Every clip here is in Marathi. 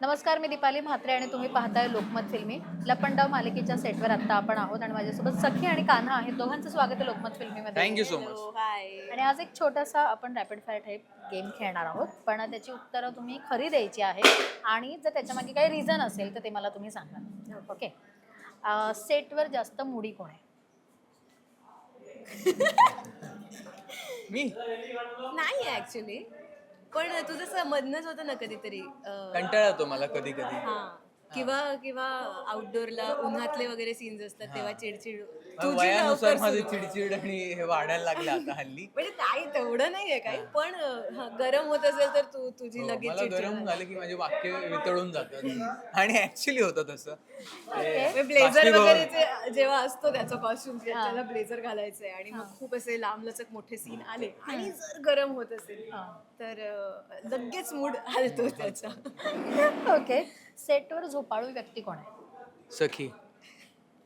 नमस्कार, मी दीपाली म्हात्रे आणि तुम्ही पाहताय लोकमत फिल्मी. लपंडाव मालिकेच्या सेटवर आता आपण आहोत आणि माझ्यासोबत सखी आणि कान्हा आहेत. दोघांचं स्वागत आहे लोकमत फिल्मीमध्ये. Thank you so much. हाय. आणि आज एक छोटासा आपण रॅपिड फायर टाईप गेम खेळणार आहोत, पण त्याची उत्तरं तुम्ही खरी द्यायची आहे आणि जर त्याच्यामागे काही रिझन असेल तर ते मला तुम्ही सांगा. ओके. सेटवर जास्त मुडी कोण आहे? मी नाही ऍक्च्युली, पण तुझं असं मधनच होतं ना कधीतरी कंटाळा येतो मला कधी कधी. हा किंवा किंवा आउटडोअरला उन्हातले वगैरे सीन्स असतात तेव्हा चिडचिड तुझी वयानुसार लवकर माझी सुरू. चिडचिड आणि हे वाढायला लागले आता हल्ली. म्हणजे नाही तेवढं नाहीये काही, पण गरम होत असेल तर तुझी लगेच मला चिडचिड गरम होते. झालं की माझे वाक्य वितळून जातात आणि ऍक्च्युली होतं तसं. ते ब्लेझर बाष्पीभवन- वगैरे जेव्हा असतो त्याचा कॉस्ट्युम त्याला ब्लेझर घालायचंय आणि मग खूप असे लांबलचक मोठे सीन आले आणि जर गरम होत असेल तर लगेच मूड हलतो त्याचा. ओके. सेटवर झोपाळू व्यक्ती कोण आहे? सखी.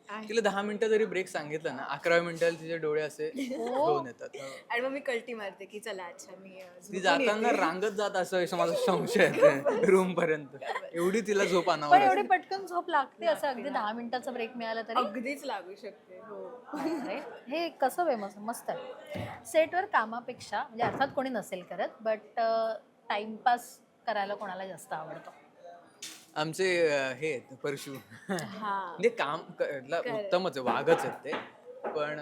तिला 10 मिनिटं जरी ब्रेक सांगितलं ना, 11व्या मिनिटाला तिचे डोळे असे धुवून येतात. आणि मग मी कल्टी मारते की चला अच्छा मी ती झोपून जाताना येते. रांगत जात असं मला संशय येतो रूम पर्यंत. एवढी तिला झोप पण अनावर एवढी असते. पटकन झोप लागते असं अगदी 10 मिनिटाचा ब्रेक मिळाला तरी? अगदीच लागू शकते हो. अरे, हे कसं फेमस मस्त आहे. सेटवर कामापेक्षा म्हणजे अर्थात कोणी नसेल करत, बट टाइमपास करायला कोणाला जास्त आवडतो? आमचे हे आहेत, परशू. हा म्हणजे काम उत्तमच आहे, वाघच आहेत ते, पण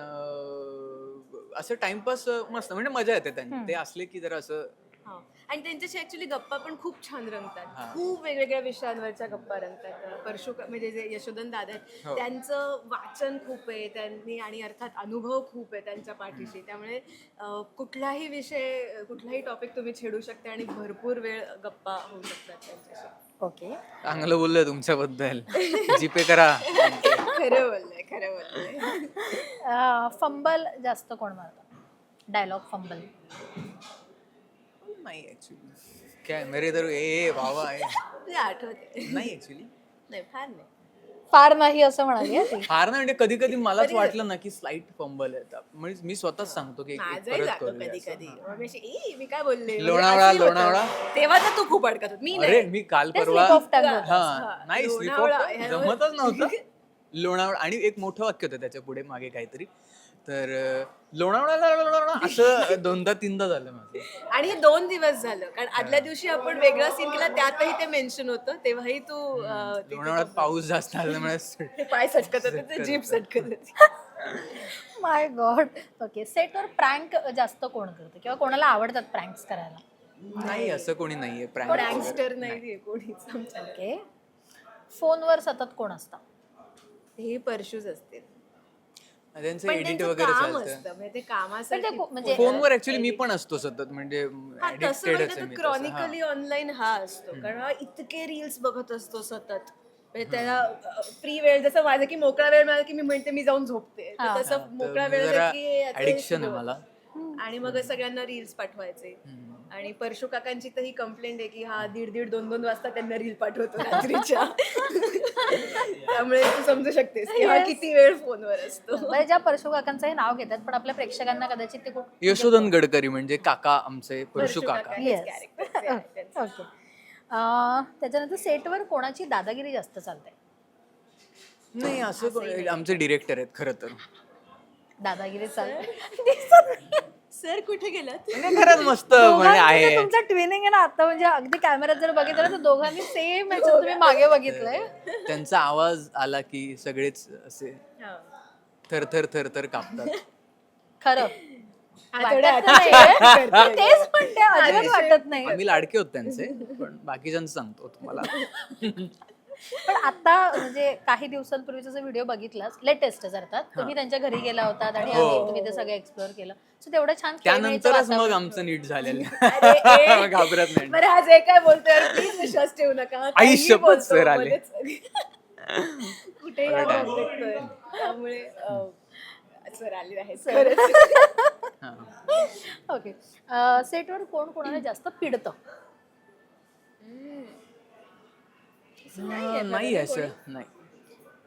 असं टाइमपास मस्त म्हणजे मजा येते त्यांनी ते असले की जरा असं. हा. आणि त्यांच्याशी ऍक्च्युली गप्पा पण खूप छान रंगतात. हा. खूप वेगवेगळ्या विषयांवरच्या गप्पा रंगतात. परशु म्हणजे जे यशोधन दादा आहेत हो. त्यांचं वाचन खूप आहे त्यांनी आणि अर्थात अनुभव खूप आहे त्यांच्या पाठीशी. त्यामुळे कुठलाही विषय कुठलाही टॉपिक तुम्ही छेडू शकता आणि भरपूर वेळ गप्पा होऊ शकतात त्यांच्याशी. ओके. चांगलं बोललंय तुमच्याबद्दल. जीपे करा. खरं बोललंय खरं बोललंय. फंबल जास्त कोण मारतं? Dialogue fumble. नाही ऍक्च्युली काय मेरे तर ए बाबा आहे. ते आठवते नाही ऍक्च्युली नाही फार नाही. फार नाही असं म्हणाली आहे ती. फार नाही म्हणजे कधी कधी मलाच वाटलं ना की स्लाइट फंबल येतात म्हणजे मी स्वतःच सांगतो की एक माझंही परत जातो करूया कधी असं. कधी मग अशी, "ए, मी काय बोलले म्हणजे लोणावळा, असंही होतं. लोणावळा. तेव्हा तर तू खूप अडकत होत मी अरे नाही. मी काल ते परवा slip of tongue होतं. हा नाही स्लिप लोणावळा, ऑफ ह्यावर- जमतच नव्हतं. लोणावळा आणि एक मोठं वाक्य होतं त्याच्या पुढे मागे काहीतरी, तर लोणावळा असं दोनदा तीनदा झालं माझं. आणि हे 2 दिवस झालं कारण आदल्या दिवशी आपण वेगळा सीन केला त्यातही ते मेन्शन होतं तेव्हाही तू तिथे लोणावळ्यात पाऊस जास्त आल्यामुळे ते पाय सटकत होते ते जीभ सटकत होती. माय गॉड. ओके. सेटवर प्रँक जास्त कोण करतं किंवा कोणाला आवडतात प्रँक्स करायला? नाही असं कोणी नाहीये प्रँक. प्रँकस्टर नाही कोणीच आमच्या. ओके. फोनवर सतत कोण असतं? हे परशूज असते त्यांचं पण एडिट त्यांचं वगैरे काम चालतं. असतं म्हणजे ते पण कामासाठी ते म्हणजे फोनवर ऍक्च्युली मी पण असतो सतत म्हणजे हा, तसं addicted म्हणजे आहे तो मी तसं. क्रॉनिकली ऑनलाईन हा असतो कारण हा इतके रील्स बघत असतो सतत म्हणजे त्याला फ्री वेळ जसं माझं की मोकळा वेळ मिळाला की मी म्हणते मी जाऊन झोपते तर हा. तसं तर मोकळा वेळ जरा आला की आता हे addiction आहे सुरू मला. होतं. आणि मग सगळ्यांना रील्स पाठवायचे आणि परशु काकांची तर ही कंप्लेंट आहे की हा 1:30 2 वाजता त्यांना रील पाठवतो रात्रीच्या. त्यामुळे तू समजू शकतेस की हा Yes. किती वेळ फोनवर असतो. म्हणजे ज्या परशु काकांचं हे नाव घेतात पण आपल्या प्रेक्षकांना कदाचित ते खूप यशोधन गडकरी म्हणजे काका आमचे परशु परशु काका. काका Yes. हेच characters आहेत त्यांचे. ओके. त्याच्यानंतर सेटवर कोणाची दादागिरी जास्त चालते? नाही असं आमचे डिरेक्टर आहेत खरं तर. दादागिरी चालते. सर कुठे गेलात? म्हणजे खरंच मस्त म्हणजे आहे. तुमचं ट्विनिंग आहे ना आता, म्हणजे अगदी कॅमेऱ्यात जर बघितलं तर दोघांनी सेम ह्याच्यात तुम्ही मागे बघितलंय. त्यांचा आवाज आला की सगळेच असे हा. थरथर थरथर कापतात. खरं आठवड्या वाटत आधी नाहीये. करते. मी तेच म्हणते, अजिबात वाटत नाही. आम्ही लाडके होत त्यांचे, पण बाकीच्यांचं सांगतो तुम्हाला. पण आता म्हणजे काही दिवसांपूर्वीचा जो व्हिडिओ बघितलास लेटेस्ट अर्थात तुम्ही त्यांच्या घरी गेला होतात आणि हो. तुम्ही ते सगळं एक्सप्लोअर केलं, सो तेवढं छान त्यानंतरच मग आमचं नीट झालेलं. अरे, ए. घाबरत नाही. बरं हा जे काय बोलतोय प्लीज विश्वास ठेवू नका. काहीही शपथ बोलतो, सर आले. मध्येच. कुठेही हा बघतोय. त्यामुळे सर आले आहेत खरंच. हा. ओके. सेटवर कोण कोणाला जास्त पिडतं? नाही असं नाही.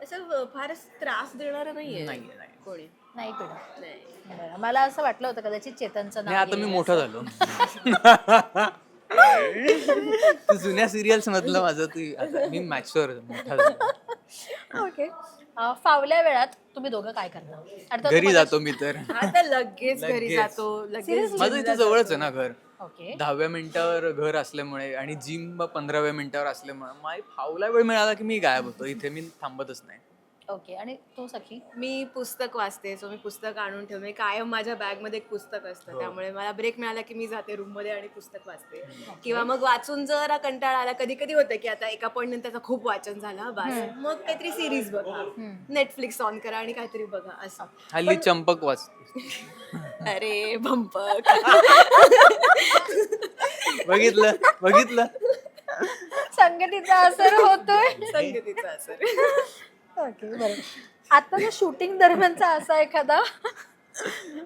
असं फारच त्रास देणारं नाहीये नाही. कोणी नाही पिडत. नाही. बरं, मला असं वाटलं होतं कदाचित चेतनचं नाही नाव आता मी येईल मोठा असं. झालो. तू जुन्या सिरियल्स मधलं माझं मी मॅच्युअर मोठा झालो. ओके. फावल्या वेळात तुम्ही दोघं काय करता? अर्थात घरी तुम्हाला- जातो मी तर. आता लगेच घरी लगेच. जातो, लगेच Seriously? माझं इथे जवळच आहे ना घर. ओके. 10व्या मिनिटावर घर असल्यामुळे आणि जिम 15व्या मिनिटावर असल्यामुळे माझी फावला वेळ मिळाला की मी गायब होतो. इथे मी थांबतच नाही. ओके. आणि तू सखी? मी पुस्तक वाचते, सो मी पुस्तक आणून ठेवते. कायम माझ्या बॅगमध्ये एक पुस्तक असतं, त्यामुळे मला ब्रेक मिळाला की मी जाते रूममध्ये आणि पुस्तक वाचते. किंवा मग वाचून जरा कंटाळा आला, कधी कधी होतं की आता एका पॉईंट नंतर खूप वाचन झालं बस, मग काहीतरी सिरीज बघा, नेटफ्लिक्स ऑन करा आणि काहीतरी बघा असं. हल्ली चंपक वाचते. अरे भंपक. बघितलं संगतीचा असर होतोय. संगतीचा असर. ओके, बरोबर. आताच्या शूटिंग दरम्यानचा असा एखादा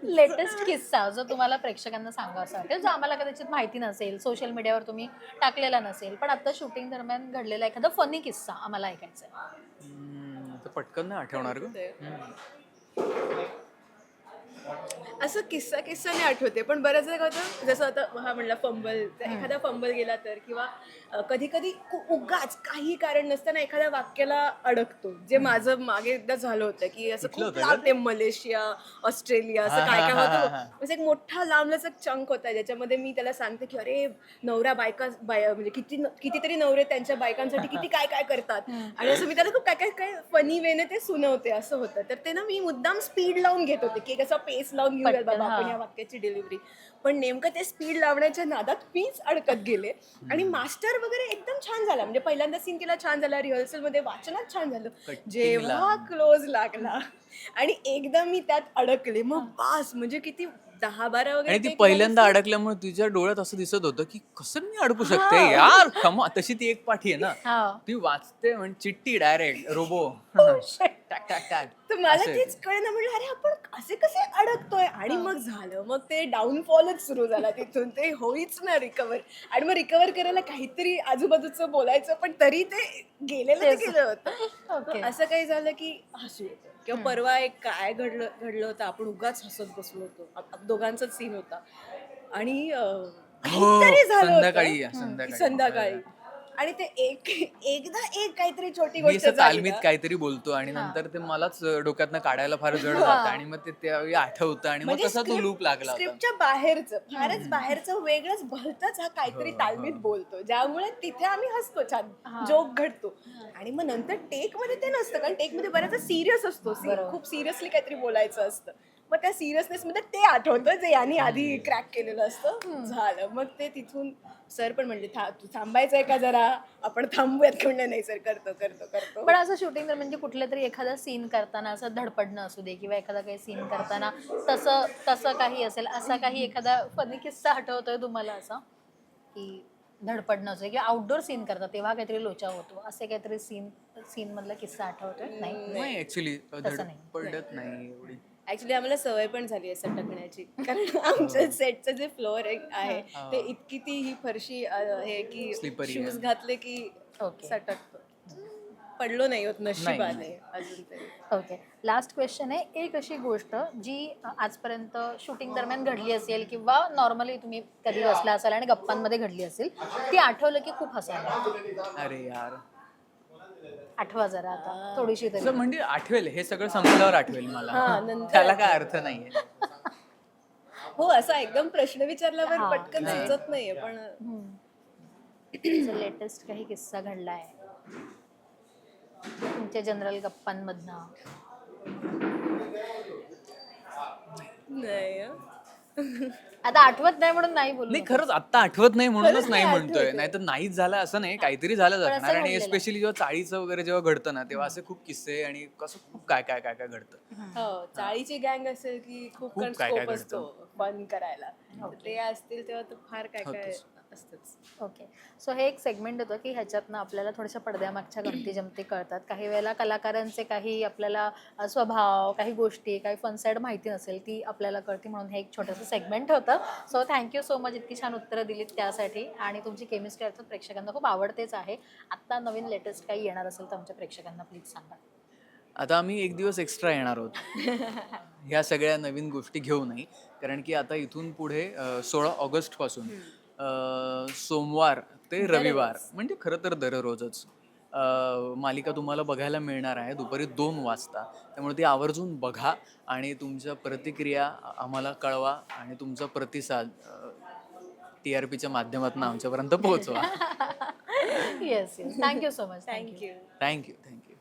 लेटेस्ट किस्सा जो तुम्हाला प्रेक्षकांना सांगा असं वाटेल, जो आम्हाला कदाचित माहिती नसेल, सोशल मीडियावर तुम्ही टाकलेला नसेल, पण आता शूटिंग दरम्यान घडलेला एखादा फनी किस्सा आम्हाला ऐकायचा आहे. तर पटकन नाही आठवणार ग. असं किस्सा किस्साने आठवते, पण बऱ्याच वेळा होतं जसं आता हा म्हणला फंबल, एखादा फंबल गेला तर, किंवा कधी कधी उगाच काही कारण नसताना एखाद्या वाक्याला अडकतो, जे माझं मागे एकदा झालं होतं की असं कुठलं खूप होतं लांब ते मलेशिया, ऑस्ट्रेलिया असं काय काय होतं. असं एक मोठा लांबलाच एक चंक होता ज्याच्यामध्ये मी त्याला सांगते की अरे नवरा म्हणजे कितीतरी नवरे त्यांच्या बायकांसाठी किती काय काय करतात, आणि असं मी त्याला खूप काय काय काय फनी वेने ते सुनवते असं होतं. तर ते ना मी मुद्दाम स्पीड लावून घेत होते की कसा पेस लावून घेऊया बाबा आपण या वाक्याची डिलिव्हरी, पण नेमकं ते स्पीड लावण्याच्या नादात मीच अडकत गेले. आणि मास्टर वगैरे एकदम छान झाला, म्हणजे पहिल्यांदा सीन केला छान झाला, रिहर्सल मध्ये वाचनात छान झालं, जेव्हा क्लोज लागला आणि एकदा मी त्यात अडकले, मग बास म्हणजे किती 10-12 वगैरे आणि ती take पहिल्यांदा झाले. अडकल्यामुळे तुझ्या डोळ्यात असं दिसत होतं की कसं मी अडकू शकते यार. कमा तशी ती एक पाठी आहे ना, हा. ती वाचते म्हणजे चिठ्ठी डायरेक्ट रोबो टाक टाक टाक. तर मला असं तेच कळलं, म्हणलं अरे आपण असे कसे अडकतोय, आणि मग झालं, मग ते डाऊनफॉलच सुरू झाला तिथून, ते होईच ना रिकवर. आणि मग रिकवर करायला काहीतरी आजूबाजूचं बोलायचं, पण तरी ते गेलेलं ते गेलं होतं. ओके. असं काही झालं की हसू येतं. किंवा परवा एक काय घडलं होतं, आपण उगाच हसत बसलो होतो, दोघांचाच सीन होता, आणि काहीतरी झालं संध्याकाळी होतं संध्याकाळी, आणि ते एकदा काहीतरी छोटी मी गोष्ट असं झाली तालमीत ना, काहीतरी बोलतो आणि नंतर ते मलाच डोक्यातनं काढायला फार जड जातं आणि मग ते त्यावेळी आठवतं आणि मग म्हणजे तसा तो लूप लागला होता. स्क्रिप्टच्या बाहेरचं फारच बाहेरचं वेगळंच भलतंच हा काहीतरी तालमीत बोलतो, ज्यामुळे तिथे आम्ही हसतो, छान जोक घडतो. आणि मग नंतर टेक मध्ये ते नसतं, कारण टेक मध्ये बऱ्याच सिरियस असतो, खूप सिरियसली काहीतरी बोलायचं असतं, मग त्या सिरियसनेस मध्ये ते आठवतं जे यांनी आधी क्रॅक केलेलं असतं. झालं, मग ते तिथून सर पण म्हणले तू थांबायचंय का जरा, आपण थांबूयात. म्हणलं नाही सर, करतो. पण असं शूटिंग म्हणजे कुठलं तरी एखादा सीन करताना असं धडपडणं असू दे किंवा एखादा काही सीन करताना तसं काही असेल, असा काही एखादा फनी किस्सा आठवतोय तुम्हाला असा की धडपडणं असू दे, किंवा आउटडोर सीन करतात तेव्हा काहीतरी लोचा होतो, असे काहीतरी सीन मधला किस्सा आठवतोय? नाही ऍक्च्युली तसं नाही. पडत नाही एवढी. ऍक्च्युली आम्हाला सवय पण झाली आहे सटकण्याची, कारण आमच्या सेटचं जे फ्लोअर आहे ते इतकी ती ही फरशी आहे की Slippery शूज आहे. घातले की ओके. सटकतो. पडलो नाही होत, नशिबाने अजून तरी. ओके. लास्ट क्वेश्चन आहे, एक अशी गोष्ट जी आजपर्यंत शूटिंग दरम्यान घडली असेल किंवा नॉर्मली तुम्ही कधी बसला असाल आणि गप्पांमध्ये घडली असेल, ती आठवलं की खूप हसायला. अरे यार, आठवा जरा आता थोडीशी तरी. असं म्हणजे आठवेल, हे सगळं संपल्यावर आठवेल मला. नंतर त्याला काय अर्थ नाहीये. हो, असा एकदम प्रश्न विचारल्यावर पटकन सुचत नाहीये, पण लेटेस्ट काही किस्सा घडलाय तुमच्या जनरल गप्पांमधनं? नाही. आता आठवत नाही म्हणून नाही बोललो. नाही, खरंच आता आठवत नाही म्हणूनच खरंच नाही नाही म्हणतोय, आठवत. नाही तर नाहीच झालं असं नाही, काहीतरी झालं पण असणार. असं आणि घडलेलं. एस्पेशली जेव्हा चाळीचं वगैरे जेव्हा घडतं ना, तेव्हा असे खूप किस्से आणि कसं खूप काय काय काय काय घडतं. हो, चाळीची गँग असेल की खूप खूप काय काय स्कोप घडतं. असतो फन करायला. ते असतील तेव्हा तर फार काय काय असतंच. ओके. सो हे एक सेगमेंट होतं की ह्याच्यातनं आपल्याला थोड्याशा पडद्यामागच्या गमती जमती कळतात. काही वेळेला कलाकारांचे काही आपल्याला स्वभाव, काही गोष्टी, काही फन साईड माहिती नसेल ती आपल्याला कळते, म्हणून हे एक छोटंसं सेगमेंट होतं. सो थँक्यू सो मच, इतकी छान उत्तरं दिलीत त्यासाठी. आणि तुमची केमिस्ट्री अर्थात प्रेक्षकांना खूप आवडतेच आहे. आत्ता नवीन लेटेस्ट काही येणार असेल तर आमच्या प्रेक्षकांना प्लीज सांगा. आता आम्ही एक दिवस एक्स्ट्रा येणार आहोत ह्या सगळ्या नवीन गोष्टी घेऊनही, कारण की आता इथून पुढे 16 ऑगस्ट पासून सोमवार ते रविवार, म्हणजे खरं तर दररोजच मालिका तुम्हाला बघायला मिळणार आहे दुपारी 2 वाजता. त्यामुळे ती आवर्जून बघा आणि तुमच्या प्रतिक्रिया आम्हाला कळवा आणि तुमचा प्रतिसाद TRPच्या माध्यमातून आमच्यापर्यंत पोहोचवा. Yes yes, thank you so much. Thank you. Thank you.